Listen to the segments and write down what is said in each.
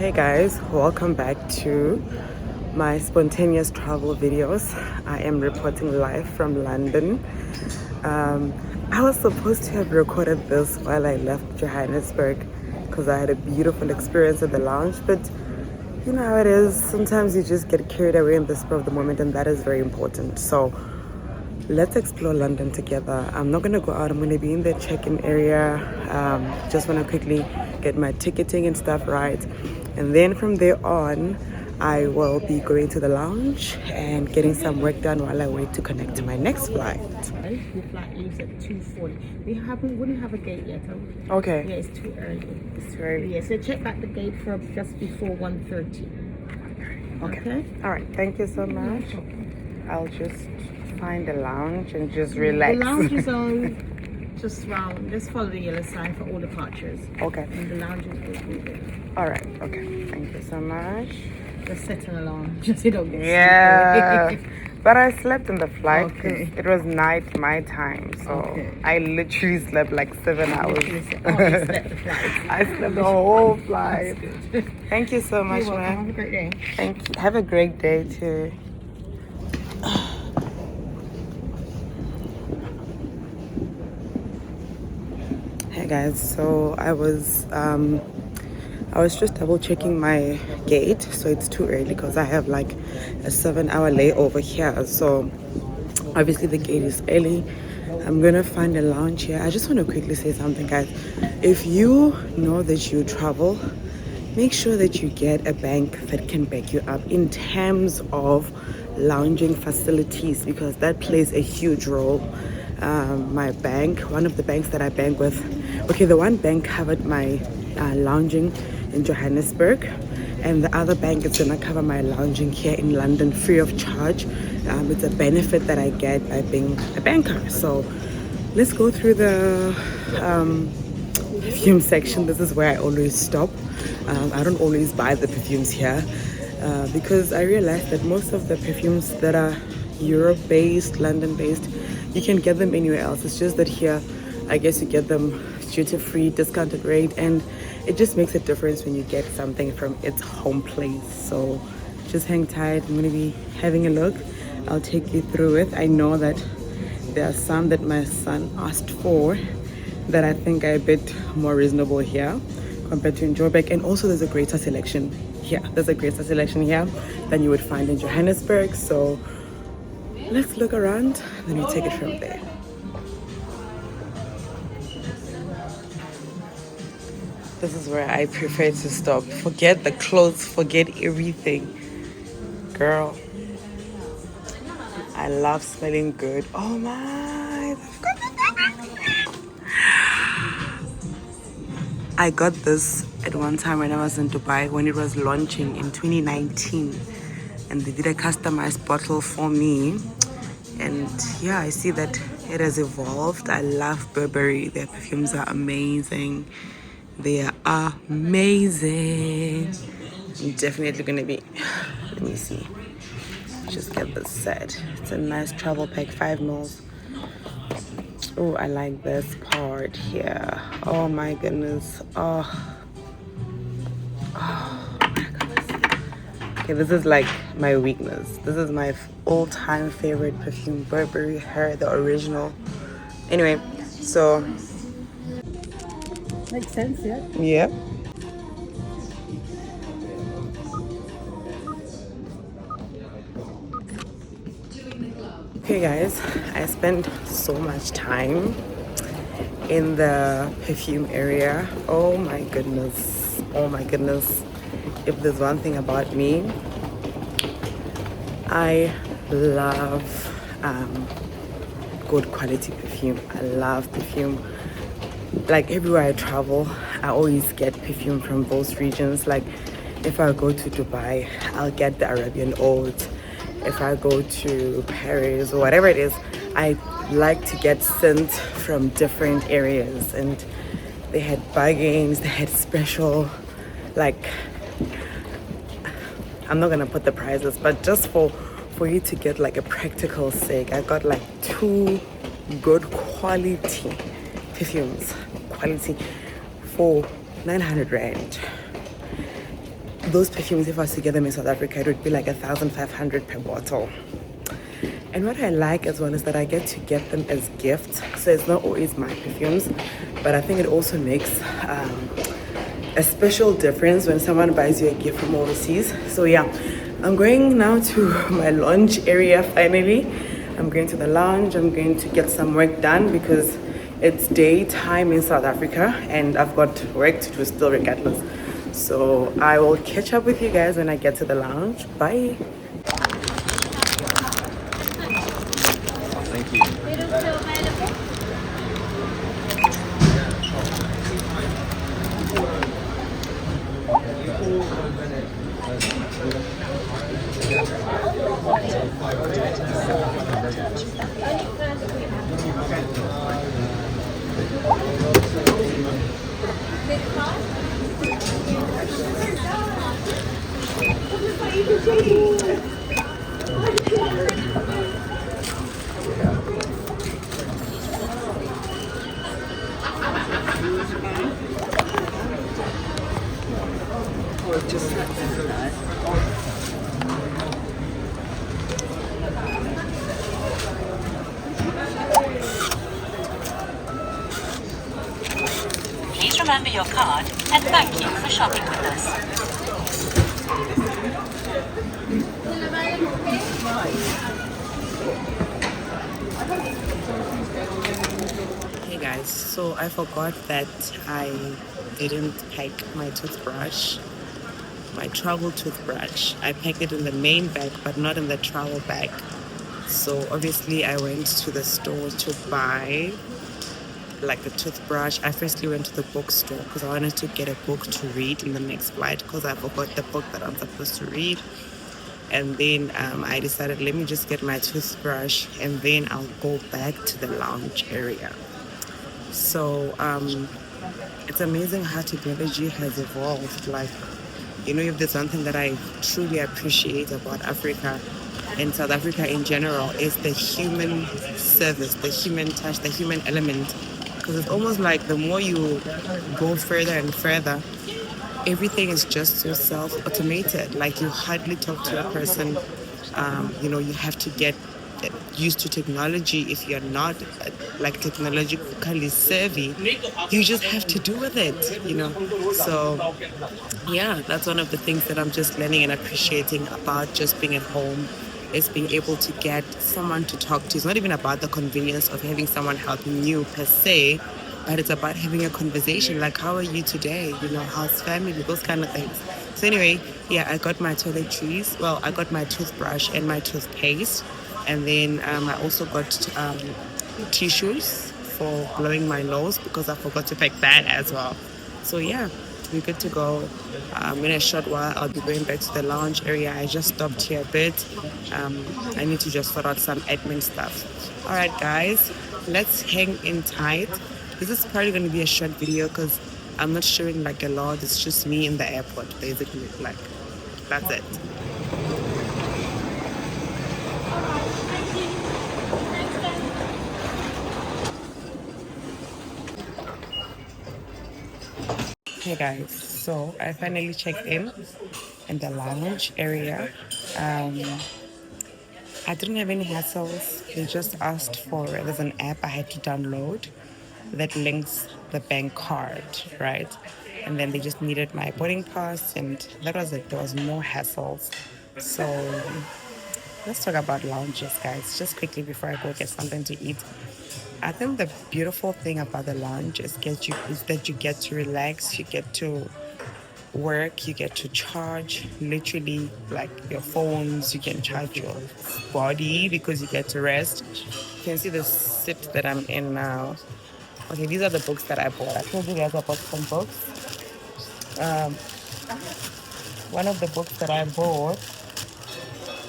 Hey guys, welcome back to my spontaneous travel videos. I am reporting live from London. I was supposed to have recorded this while I left Johannesburg because I had a beautiful experience at the lounge, but you know how it is, sometimes you just get carried away in the spur of the moment, and that is very important. So let's explore London together. I'm not gonna go out, I'm gonna be in the check-in area. Just wanna quickly get my ticketing and stuff right. And then from there on, I will be going to the lounge and getting some work done while I wait to connect to my next flight. The flight leaves at 2:40. Wouldn't have a gate yet. Okay. Yeah, it's too early. It's too early. Yeah, so check back the gate for just before 1:30. Okay. All right. Thank you so much. I'll just find a lounge and just relax. The lounges are just round. Just follow the yellow sign for all departures. Okay. And the lounges will be there. All right. Okay. Thank you so much. Just set an alarm. Just so you don't get Yeah. But I slept in the flight because Okay. it was night my time. So Okay. I literally slept like 7 hours. Oh, you slept the flight. I slept the whole flight. That's good. Thank you so much, You're welcome. man. Have a great day. Thank you. Have a great day too. Hey guys, so I was just double checking my gate, so it's too early because I have like a 7-hour layover here. So obviously the gate is early. I'm gonna find a lounge here. I just want to quickly say something, guys. If you know that you travel, make sure that you get a bank that can back you up in terms of lounging facilities, because that plays a huge role. My bank, one of the banks that I bank with, okay, the one bank covered my lounging in Johannesburg, and the other bank is gonna cover my lounging here in London free of charge. It's a benefit that I get by being a banker. So let's go through the perfume section. This is where I always stop. I don't always buy the perfumes here because I realized that most of the perfumes that are Europe-based, London-based, you can get them anywhere else. It's just that here, I guess you get them duty-free, discounted rate, and it just makes a difference when you get something from its home place. So just hang tight. I'm gonna be having a look. I'll take you through it. I know that there are some that my son asked for that I think are a bit more reasonable here compared to in Joburg. And also there's a greater selection here. There's a greater selection here than you would find in Johannesburg. So let's look around, then we take it from there. This is where I prefer to stop. Forget the clothes, forget everything. Girl, I love smelling good. Oh my. I got this at one time when I was in Dubai, when it was launching in 2019. And they did a customized bottle for me. And yeah, I see that it has evolved. I love Burberry. Their perfumes are amazing. They are amazing. I'm definitely gonna be, let me see. Just get this set. It's a nice travel pack, 5 mils. Oh, I like this part here. Oh my goodness. Oh my goodness. Okay, this is like my weakness. This is my all-time favorite perfume, Burberry Her, the original. Anyway, so Makes sense, yeah? yeah. Okay guys, I spent so much time in the perfume area. Oh my goodness. Oh my goodness. If there's one thing about me, I love good quality perfume. I love perfume. Like everywhere I travel, I always get perfume from those regions. Like if I go to Dubai, I'll get the Arabian Oud. If I go to Paris or whatever it is, I like to get scents from different areas. And they had bargains, they had special, like, I'm not gonna put the prices, but just for you to get like a practical sake, I got like 2 good quality perfumes, quality, for 900 rand. those perfumes, if I was to get them in South Africa, it would be like 1,500 per bottle. And what I like as well is that I get to get them as gifts. So it's not always my perfumes, but I think it also makes a special difference when someone buys you a gift from overseas. So yeah, I'm going now to my lounge area finally. I'm going to the lounge. I'm going to get some work done because it's daytime in South Africa and I've got work to do still regardless. So I will catch up with you guys when I get to the lounge. Bye. Thank you. Please remember your card and thank you for shopping with us. Hey guys, so I forgot that I didn't pack my toothbrush, my travel toothbrush. I packed it in the main bag but not in the travel bag. So obviously I went to the store to buy like a toothbrush. I firstly went to the bookstore because I wanted to get a book to read in the next flight because I forgot the book that I'm supposed to read. And then I decided, let me just get my toothbrush and then I'll go back to the lounge area. So it's amazing how technology has evolved. Like, you know, if there's one thing that I truly appreciate about Africa and South Africa in general is the human service, the human touch, the human element. Because it's almost like the more you go further and further, everything is just so self-automated. Like you hardly talk to a person. You know, you have to get used to technology. If you're not like technologically savvy, you just have to do with it, you know. So yeah, that's one of the things that I'm just learning and appreciating about just being at home is being able to get someone to talk to. It's not even about the convenience of having someone helping you per se, but it's about having a conversation like, how are you today? You know, how's family? Those kind of things. So anyway, yeah, I got my toiletries. Well, I got my toothbrush and my toothpaste. And then I also got tissues for blowing my nose because I forgot to pack that as well. So yeah, we're good to go. In a short while, I'll be going back to the lounge area. I just stopped here a bit. I need to just sort out some admin stuff. All right, guys, let's hang in tight. This is probably going to be a short video because I'm not showing like a lot. It's just me in the airport, basically. Like, that's it. Hey guys, so I finally checked in the lounge area. I didn't have any hassles. They just asked for, there's an app I had to download that links the bank card, right? And then they just needed my boarding pass, and that was it. There was no hassles. So let's talk about lounges, guys, just quickly before I go get something to eat. I think the beautiful thing about the lounge is that you get to relax, you get to work, you get to charge literally like your phones, you can charge your body because you get to rest. You can see the sit that I'm in now. Okay, these are the books that I bought. I told you guys I bought some books. Um, one of the books that I bought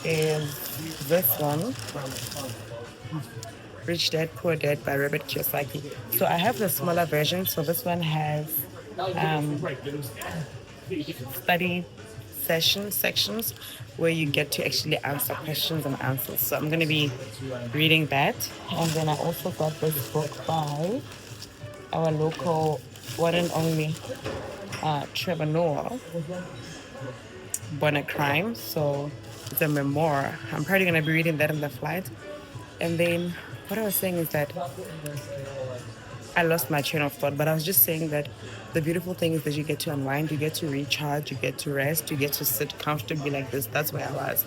is this one, Rich Dad Poor Dad by Robert Kiyosaki. So I have the smaller version. So this one has study sections where you get to actually answer questions and answers. So I'm going to be reading that. And then I also got this book by our local one and only Trevor Noah. born a crime. So it's a memoir. I'm probably gonna be reading that on the flight. And then what I was saying is that I lost my train of thought, but I was just saying that the beautiful thing is that you get to unwind, you get to recharge, you get to rest, you get to sit comfortably like this. That's where I was.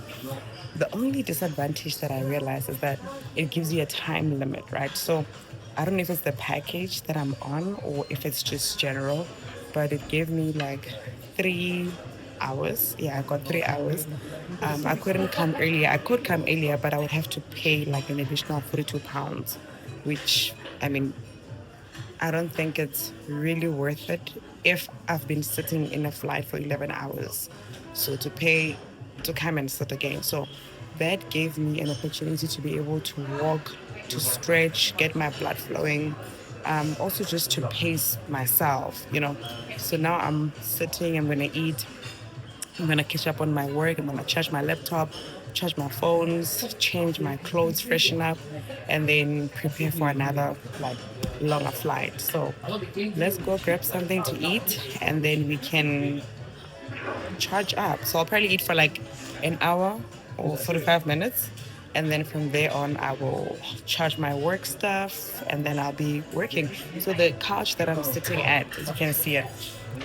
The only disadvantage that I realized is that it gives you a time limit, right? So I don't know if it's the package that I'm on or if it's just general, but it gave me like 3 hours. Yeah, I got 3 hours. I couldn't come earlier. I could come earlier, but I would have to pay like an additional £42, which I mean, I don't think it's really worth it if I've been sitting in a flight for 11 hours. So to pay to come and sit again. So that gave me an opportunity to be able to walk, to stretch, get my blood flowing, also just to pace myself. So now I'm sitting, I'm going to eat, I'm gonna catch up on my work. I'm gonna charge my laptop, charge my phones, change my clothes, freshen up, and then prepare for another like longer flight. So let's go grab something to eat, and then we can charge up. So I'll probably eat for like an hour or 45 minutes. And then from there on, I will charge my work stuff and then I'll be working. So the couch that I'm sitting at, as you can see it,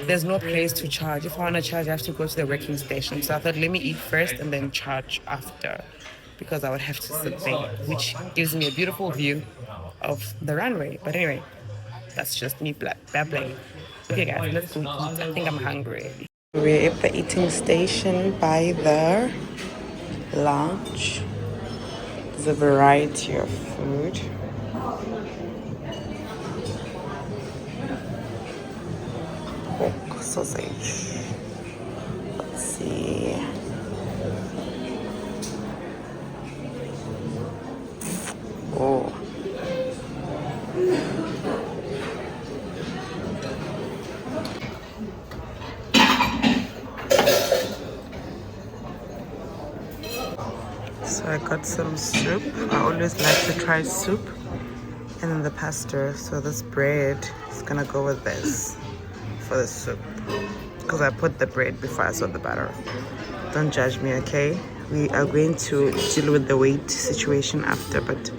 there's no place to charge. If I want to charge, I have to go to the working station. So I thought, let me eat first and then charge after because I would have to sit there, which gives me a beautiful view of the runway. But anyway, that's just me babbling. Okay, guys, let's go eat. I think I'm hungry. We're at the eating station by the lounge. There's a variety of food. Pork sausage. Let's see. Oh. So I got some soup. I always like to try soup. And then the pasta. So this bread is gonna go with this for the soup. Because I put the bread before I saw the butter. Don't judge me, okay? We are going to deal with the weight situation after, but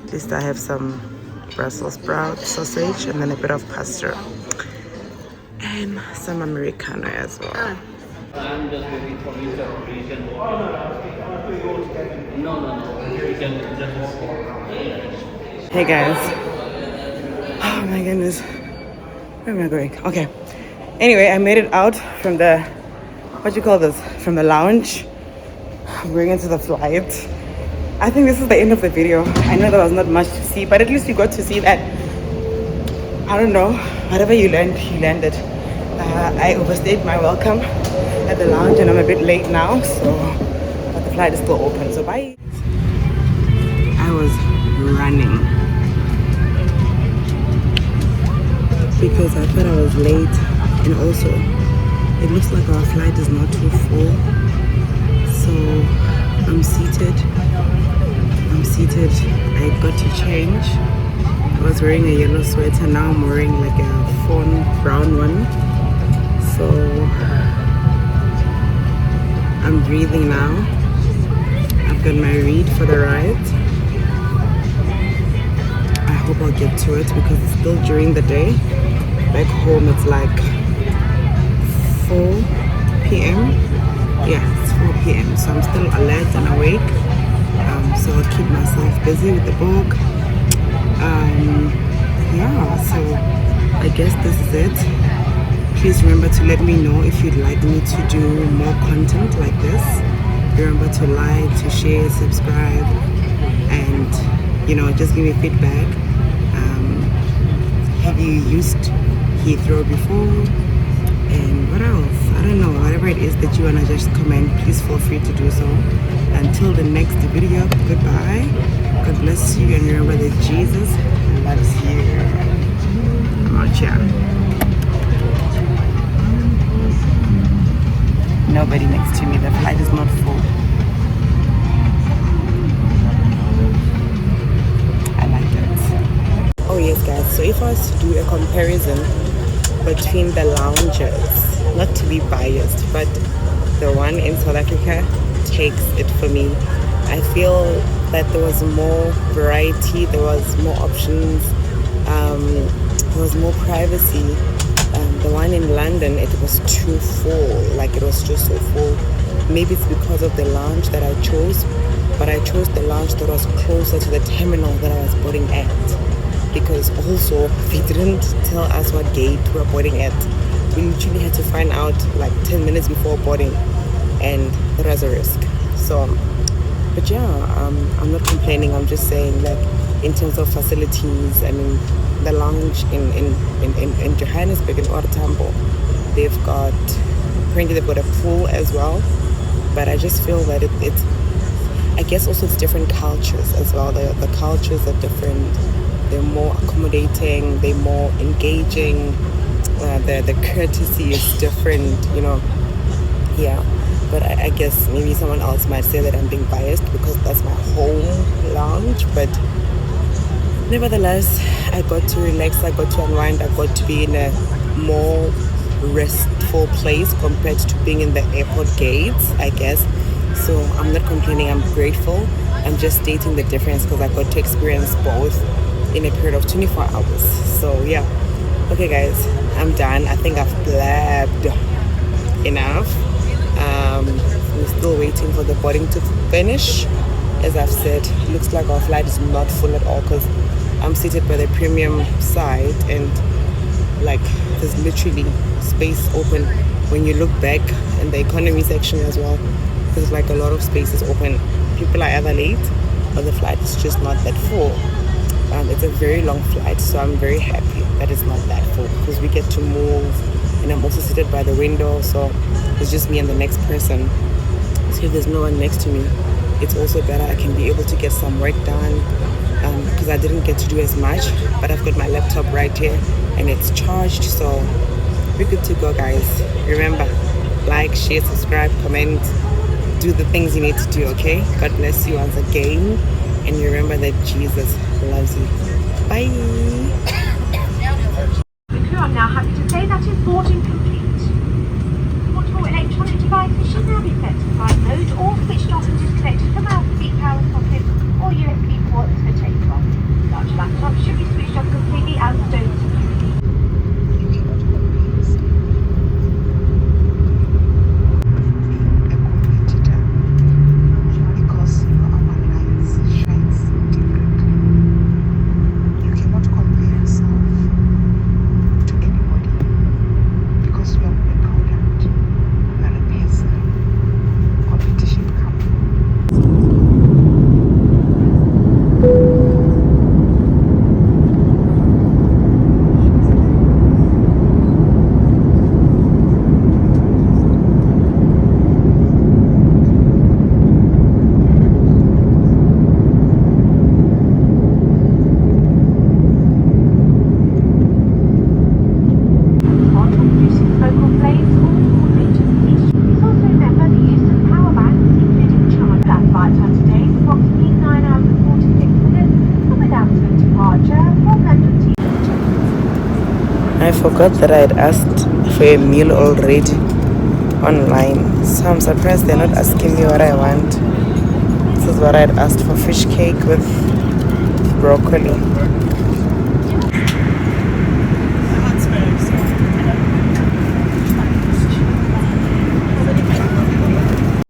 at least I have some Brussels sprout sausage and then a bit of pasta. And some Americano as well. I'm just waiting for you to No. You can just. Hey guys. Oh my goodness. Where am I going? Okay. Anyway, I made it out from the, what do you call this? From the lounge. I'm going into the flight. I think this is the end of the video. I know there was not much to see, but at least you got to see that, I don't know, whatever you learned, you landed. I overstayed my welcome at the lounge and I'm a bit late now, so but the flight is still open, so bye. I was running because I thought I was late, and also it looks like our flight is not too full, so I'm seated. I got to change. I was wearing a yellow sweater, now I'm wearing like a fawn brown one. So I'm breathing now. I've got my read for the ride. I hope I'll get to it because it's still during the day. Back home it's like 4 p.m. Yeah, it's 4 p.m. So I'm still alert and awake. So I'll keep myself busy with the book. Yeah, so I guess this is it. Please remember to let me know if you'd like me to do more content like this. Remember to like, to share, subscribe, and just give me feedback. Have you used Heathrow before? And what else? I don't know. Whatever it is that you wanna just comment, please feel free to do so. Until the next video, goodbye. God bless you, and remember that Jesus loves you. I'm out here. Nobody next to me. The flight is not full. I like it. Oh yes, guys. So if I was to do a comparison between the lounges not to be biased, but the one in South Africa takes it for me. I feel that there was more variety, there was more options, there was more privacy. The one in London, it was too full, like it was just so full. Maybe it's because of the lounge that I chose, but I chose the lounge that was closer to the terminal that I was boarding at, because also they didn't tell us what gate we were boarding at. We literally had to find out like 10 minutes before boarding, and that was a risk. So, but yeah, I'm not complaining. I'm just saying, like, in terms of facilities, I mean, the lounge in Johannesburg, in Ortambo, apparently they've got a pool as well. But I just feel that it's, I guess also it's different cultures as well. The cultures are different. They're more accommodating, they're more engaging. The courtesy is different, you know. Yeah. But I guess maybe someone else might say that I'm being biased because that's my home lounge. But nevertheless, I got to relax, I got to unwind, I got to be in a more restful place compared to being in the airport gates, I guess. So I'm not complaining, I'm grateful. I'm just stating the difference because I got to experience both in a period of 24 hours. So yeah. Okay guys, I'm done. I think I've blabbed enough. We're still waiting for the boarding to finish. As I've said, looks like our flight is not full at all because I'm seated by the premium side, and like there's literally space open when you look back in the economy section as well. There's like a lot of spaces open. People are either late or the flight is just not that full. It's a very long flight, so I'm very happy that it's not that full because we get to move, and I'm also seated by the window, so it's just me and the next person. So if there's no one next to me, it's also better. I can be able to get some work done because I didn't get to do as much, but I've got my laptop right here and it's charged, so we're good to go guys. Remember, like, share, subscribe, comment, do the things you need to do, okay? God bless you once again, and remember that Jesus loves you. Bye. I'm now happy to say that is boarding complete. Portable electronic devices should now be set to flight mode or switched off and disconnected from our seat power socket or USB ports for takeoff. Large laptops should be switched off completely and stowed securely. I forgot that I had asked for a meal already online, so I'm surprised they're not asking me what I want. This is what I had asked for: fish cake with broccoli.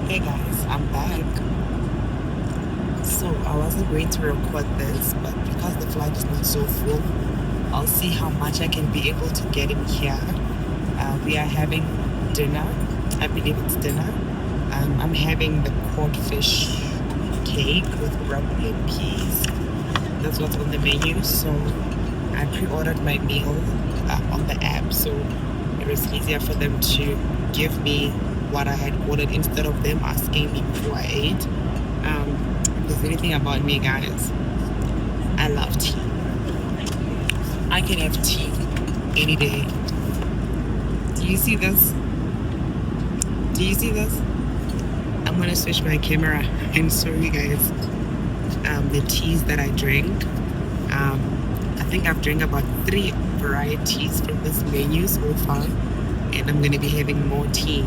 Hey guys, I'm back. So I wasn't going to record this, but because the flight is not so full, I'll see how much I can be able to get in here. We are having dinner. I believe it's dinner. I'm having the cod fish cake with broccoli and peas. That's what's on the menu. So I pre-ordered my meal on the app, so it was easier for them to give me what I had ordered instead of them asking me before I ate. If there's anything about me, guys, I love tea. I can have tea any day. Do you see this? Do you see this? I'm gonna switch my camera and show you guys the teas that I drink. I think I've drank about 3 varieties from this menu so far, and I'm gonna be having more tea.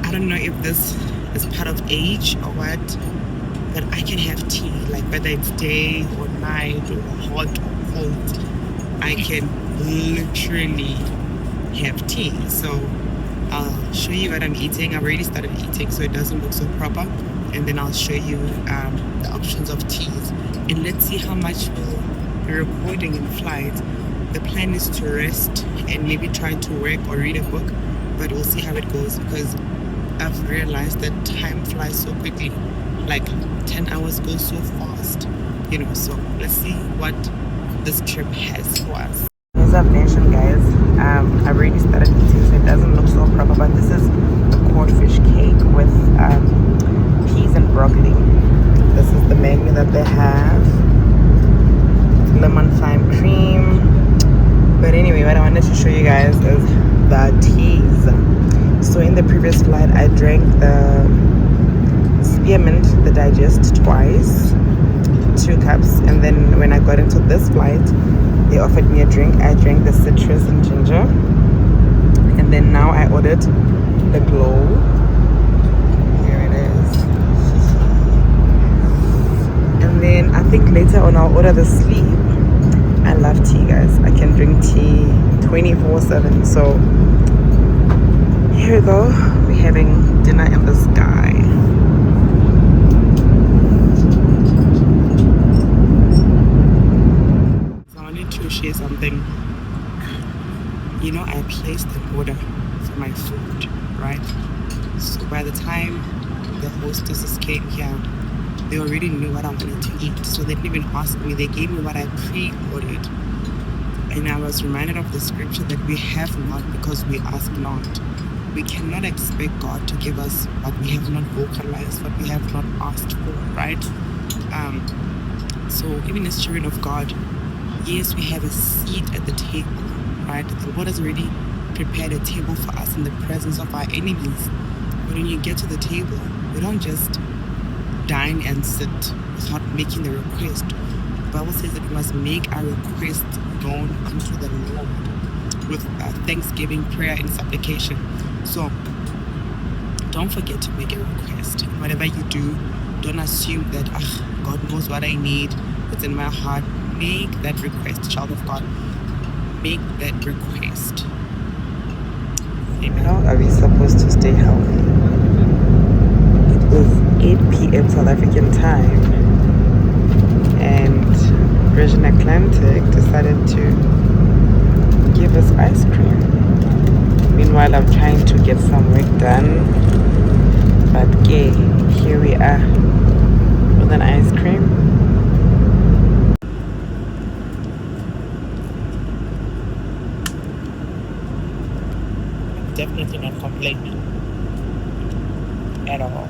I don't know if this is part of age or what, but I can have tea, like whether it's day or night or hot or cold. I can literally have tea. So I'll show you what I'm eating. I've already started eating, so it doesn't look so proper. And then I'll show you the options of teas. And let's see how much we'll be recording in flight. The plan is to rest and maybe try to work or read a book, but we'll see how it goes, because I've realized that time flies so quickly. Like 10 hours go so fast, you know. So let's see what this trip has for us. As I've mentioned, guys, I've already started eating, so it doesn't look so proper, but this is the codfish cake with peas and broccoli. This is the menu that they have. Lemon thyme cream. But anyway, what I wanted to show you guys is the teas. So in the previous flight, I drank the spearmint, the digest, twice, 2 cups, and then when I got into this flight, they offered me a drink. I drank the citrus and ginger, and then now I ordered the glow. Here it is. And then I think later on I'll order the sleep. I love tea, guys. I can drink tea 24/7. So here we go. We're having dinner in the sky. So I wanted to share something. You know, I placed an order for my food, right? So by the time the hostesses came here, they already knew what I wanted to eat. So they didn't even ask me. They gave me what I pre-ordered. And I was reminded of the scripture that we have not because we ask not. We cannot expect God to give us what we have not vocalized, what we have not asked for, right? So even as children of God, yes, we have a seat at the table, right? The Lord has already prepared a table for us in the presence of our enemies. But when you get to the table, we don't just dine and sit without making the request. The Bible says that we must make our request known unto the Lord with thanksgiving, prayer, and supplication. So don't forget to make a request. Whatever you do, don't assume that God knows what I need, it's in my heart. Make that request, child of God. Make that request. Amen. How are we supposed to stay healthy? It was 8 p.m. South African time, and Virgin Atlantic decided to give us ice cream. Meanwhile, I'm trying to get some work done, but okay, here we are with an ice cream. Definitely not complaining at all.